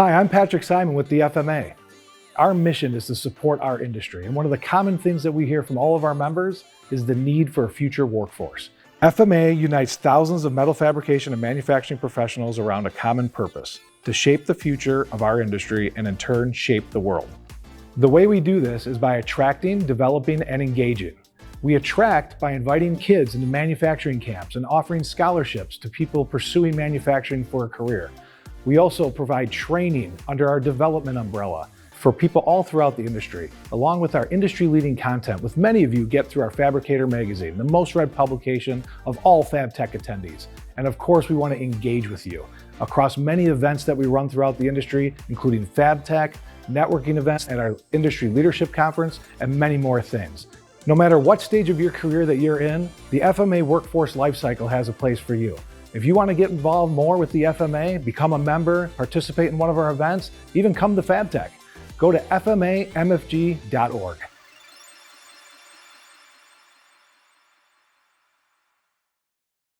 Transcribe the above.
Hi, I'm Patrick Simon with the FMA. Our mission is to support our industry, and one of the common things that we hear from all of our members is the need for a future workforce. FMA unites thousands of metal fabrication and manufacturing professionals around a common purpose: to shape the future of our industry and in turn shape the world. The way we do this is by attracting, developing, and engaging. We attract by inviting kids into manufacturing camps and offering scholarships to people pursuing manufacturing for a career. We also provide training under our development umbrella for people all throughout the industry, along with our industry-leading content, with many of you get through our Fabricator magazine, the most read publication of all FabTech attendees. And of course, we want to engage with you across many events that we run throughout the industry, including FabTech, networking events at our Industry Leadership Conference, and many more things. No matter what stage of your career that you're in, the FMA Workforce Lifecycle has a place for you. If you want to get involved more with the FMA, become a member, participate in one of our events, even come to FabTech, go to fmamfg.org.